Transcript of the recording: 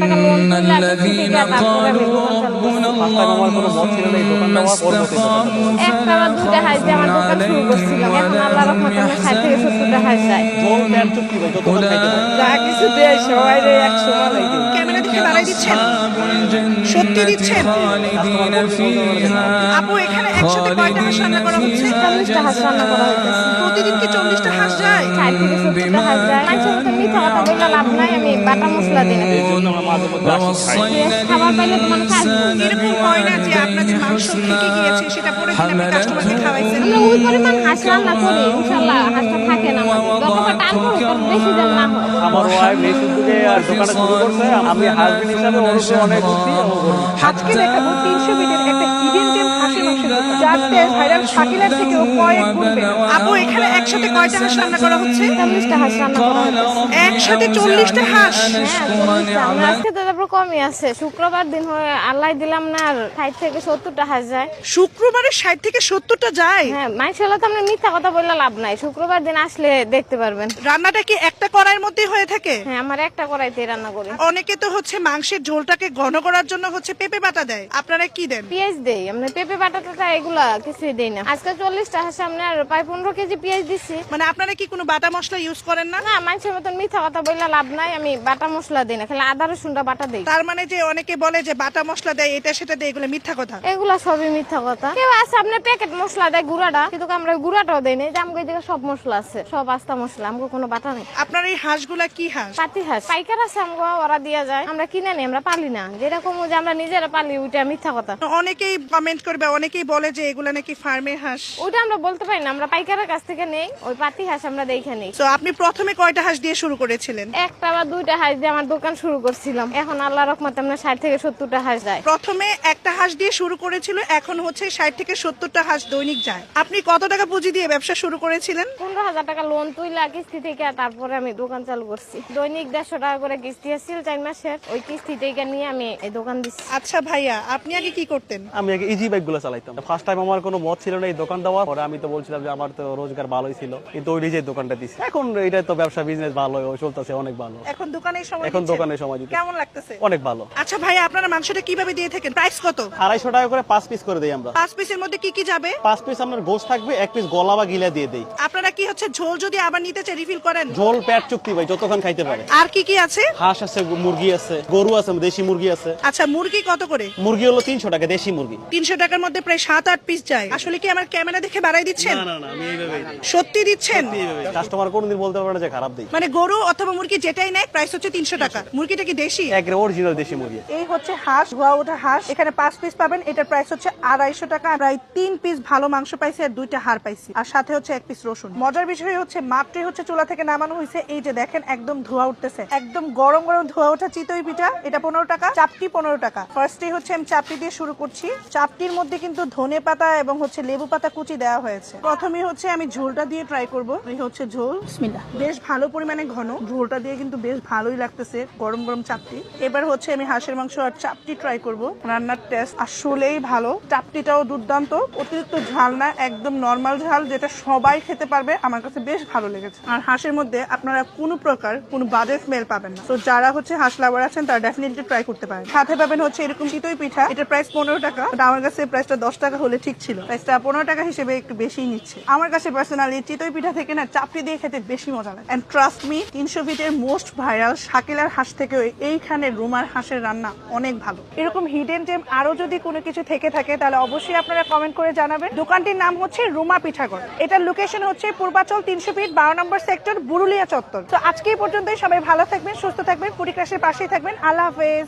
টাকা লোন তুলে তারপরে আমি একটা বা দুটা হাঁস দিয়ে আমার দোকান শুরু করছিলাম। এখন আল্লাহর রহমতে আমরা 60 থেকে 70টা হাঁস যায়। যা কিছু দেয় সবাই এক সময় ক্যামেরা দেখে বাড়াই দিচ্ছেন, সত্যি দিচ্ছেন। আপু এখানে একসাথে কয়টা হাঁস রান্না করা হচ্ছে? 40টা হাঁস রান্না করা হইতেছে। প্রতিদিন কি 40টা হাঁস যায়? 60 থেকে 70টা হাঁস যায়। মানুষের মতো মিথ্যা কথা বললে লাভ নাই, আমি বাটা মশলা দিই না। খাবার পাইলে তো মানুষ আসবে। এরকম হয় না যে আপনাদের মাংস থেকে গিয়েছে সেটা পরে দিন আপনি কাস্টমারকে খাওয়াইছেন? আমরা ওই পরিমাণ হাঁস রান্না করি, ইনশাআল্লাহ হাঁসটা থাকে না আমাদের। যতটা টান করব তত বেশি দাম না হয়। আমার ওয়াইফ এই সুযোগে আর দোকানে শুরু করছে, আমি হাজবেন্ড হিসাবে ওর উপরে অনেক খুশি এবং গর্বিত। আজকে দেখাবো 300 মিটার একটা হিডেন জেম হাঁসের মাংসের দোকান, যার টেস্ট ভাইরাল শাকিলার থেকেও কয়েক গুণ বেশি। আপু এখানে একসাথে কয়টা হাঁস রান্না করা হচ্ছে? 40টা হাঁস রান্না করা হইতেছে। একসাথে 40টা হাঁস? হ্যাঁ, 40টা। আমরা আজকে তো তারপর কমই আছে। শুক্রবার দিন হয়ে আল্লাহ দিলাম না, আর 60 থেকে 70টা হাঁস যায়। শুক্রবারে 60 থেকে 70টা যায়? হ্যাঁ, মাইশাআল্লাহ, তো আমরা মিথ্যা কথা বললে লাভ নাই। শুক্রবার দিন আসলে দেখতে পারবেন। রান্নাটা কি একটা কড়াইয়ের মধ্যে হয়ে থাকে? হ্যাঁ, আমার একটা কড়াইতে রান্না করি। অনেকে তো হচ্ছে মাংসের ঝোলটাকে ঘন করার জন্য হচ্ছে পেঁপে বাটা দেয়, আপনারা কি দেন? পেঁয়াজ দেই আমরা, পেঁপে বাটাটা এগুলা কিছুই দেই না। আজকে 40টা হাঁস সামনে আর প্রায় 15 কেজি পেঁয়াজ দিছি। মানে আপনারা কি কোনো বাটা মশলা ইউজ করেন না? না, মানুষের মতন মিথ্যা কথা বললে লাভ নাই, আমি বাটা মশলা দিই না, খালি আদা রসুনটা বাটা দেই। তার মানে যে অনেকে বলে যে বাটা মশলা দেয় এটা সেটা দেয়, এগুলো মিথ্যা কথা। এগুলা সবই মিথ্যা কথা। কেউ আছে আপনার প্যাকেট মশলা দেয় গুঁড়াটা, কিন্তু আমরা গুঁড়াটাও দেই না। যে আমগো এদিকে সব মশলা আছে, সব আস্তা মশলা, আমগো কোনো বাটা নেই। আপনার এই হাঁসগুলা কি হাঁস? পাতি হাঁস পাইকার আছে আমগো, ওরা দিয়া যায়, আমরা কিনে নেই, আমরা পালি না। যেরকম যে আমরা নিজেরা পালি ওইটা মিথ্যা কথা। অনেকেই কমেন্ট করবে, অনেকেই বলে যে এগুলা নাকি ফার্মের হাঁস। ওইটা আমরা বলতে পারি না, আমরা পাইকারের কাছ থেকে নেই। ওই পাতি হাঁস আমরা দেখে নেই। তো আপনি প্রথমে কয়টা হাঁস দিয়ে শুরু করেছিলেন? একটা বা দুইটা হাঁস দিয়ে আমার দোকান শুরু করছিলাম। এখন আল্লাহর রহমতে আমরা 60 থেকে 70টা হাঁস যায়। প্রথমে একটা হাঁস দিয়ে শুরু করেছিল, এখন হচ্ছে 60 থেকে 70টা হাঁস দৈনিক যায়। আপনি কত টাকা পুঁজি দিয়ে ব্যবসা শুরু করেছিলেন? 15,000 টাকা লোন তুইলা কিস্তি থেকে, আর তারপরে আমি দোকান চালু করছি। দৈনিক 150 টাকা করে কিস্তি আসছিল 4 মাসের, ওই কিস্তি থেকে নিয়ে আমি এই দোকান দিচ্ছি। আচ্ছা ভাইয়া, আপনি আগে কি করতেন? আমি আগে ইজি বাইক গুলো চালাইতাম। ফার্স্ট টাইম আমার কোনো মত ছিল না এই দোকান দেওয়ার পরে। আমি তো বলছিলাম যে আমার তো রোজগার ভালোই ছিল, কিন্তু ওই নিজের দোকানটা দিছি। এখন এটা তো ব্যবসা বিজনেস ভালো চলতেছে, অনেক ভালো। এখন দোকানের সময় এখন দিচ্ছেন? দোকানের সময় দিতে কেমন লাগতেছে? অনেক ভালো। আচ্ছা ভাইয়া, আপনারা মাংসটা কিভাবে দিয়ে থাকেন? প্রাইস কত? 250 টাকা করে 5 পিস করে দেই আমরা। 5 পিসের মধ্যে কি কি যাবে? 5 পিস আপনার গোস্ত থাকবে, 1 পিস গলা বা গিলা দিয়ে দেই। আপনারা কি হচ্ছে ঝোল যদি আবার নিতে চাই রিফিল করেন? ঝোল পেট চুক্তি ভাই, যতক্ষণ খাইতে পারে। আর কি কি আছে? হাঁস আছে, মুরগি আছে, গরু আছে, দেশি মুরগি আছে। আচ্ছা, মুরগি কত করে? মুরগি হলো 300 টাকা, দেশি মুরগি। 300 টাকার মধ্যে প্রায় 7-8 পিস যায়। আসলে কি আমার ক্যামেরা দেখে বাড়াই দিচ্ছেন? না, আমি এইভাবেই দিই। সত্যি দিচ্ছেন? কাস্টমার কোনদিন বলতে পারবে না যে খারাপ দেই। মানে গরু অথবা মুরগি যেটাই নেয় প্রাইস হচ্ছে 300 টাকা। মুরগিটা কি দেশি? একরে অরিজিনাল দেশি মুরগি। এই হচ্ছে হাঁস, ধোয়া ওঠা হাঁস। এখানে 5 পিস পাবেন, এটার প্রাইস হচ্ছে 250 টাকা। প্রায় 3 পিস ভালো মাংস পাইছি আর 2টা হাড় পাইছি, আর সাথে হচ্ছে 1 পিস রসুন। মজার বিষয় হচ্ছে মাত্রই হচ্ছে চুলা থেকে নামানো হয়েছে। এই যে দেখেন একদম ধোয়া উঠতেছে, একদম গরম গরম ধোয়া ওঠা চিতই পিঠা। এটা 15 টাকা, চাপটি 15 টাকা। ফার্স্টে হচ্ছে আমি চাপটি দিয়ে শুরু করছি। চাপটির মধ্যে কিন্তু ধনে পাতা এবং হচ্ছে লেবু পাতা কুচি দেওয়া হয়েছে। প্রথমে হচ্ছে আমি ঝোলটা দিয়ে ট্রাই করব। এই হচ্ছে ঝোল, বিসমিল্লাহ। বেশ ভালো পরিমাণে ঘন ঝোলটা দিয়ে কিন্তু বেশ ভালোই লাগতেছে, গরম গরম চাপটি। এবার হচ্ছে আমি হাঁসের মাংস আর চাপটি ট্রাই করব। রান্নার টেস্ট আসলেই ভালো, চাপটিটাও দুর্দান্ত। অতিরিক্ত ঝাল না, একদম নরমাল ঝাল, যেটা সবাই খেতে পারবে। আমার কাছে বেশ ভালো লেগেছে। আর হাঁসের মধ্যে আপনারা কোনো প্রকার কোনো বাজে স্মেল পাবেন না। তো যারা হচ্ছে হাঁস লাভার আছেন তারা ডেফিনেটলি ট্রাই করতে পারেন। সাথে পাবেন হচ্ছে এরকম চিতই পিঠা। এটার প্রাইস 15 টাকা। আমার কাছে প্রাইসটা 10 টাকা হলে ঠিক ছিল, প্রাইসটা 15 টাকা হিসেবে একটু বেশি নিচ্ছে। আমার কাছে পার্সোনালি চিতই পিঠা থেকে না চাপটি দিয়ে খেতে বেশি মজা লাগে। এন্ড ট্রাস্ট মি, 300 ফিটের মোস্ট ভাইরাল শাকিলার হাঁস থেকে এইখানে রুমার হাঁসের রান্না অনেক ভালো। এরকম হিডেন জেম আরো যদি কোনো কিছু থেকে থাকে তাহলে অবশ্যই আপনারা কমেন্ট করে জানাবেন। দোকানটির নাম হচ্ছে রুমা পিঠাঘর। এটার লোকেশন হচ্ছে পূর্বাচল 300 ফিট 12 নম্বর সেক্টর, বুরুলিয়া চত্বর। তো আজকে এই পর্যন্তই। সবাই ভালো থাকবেন, সুস্থ থাকবেন, কুড়ি ক্লাসের পাশেই থাকবেন। আল্লাহ হাফেজ।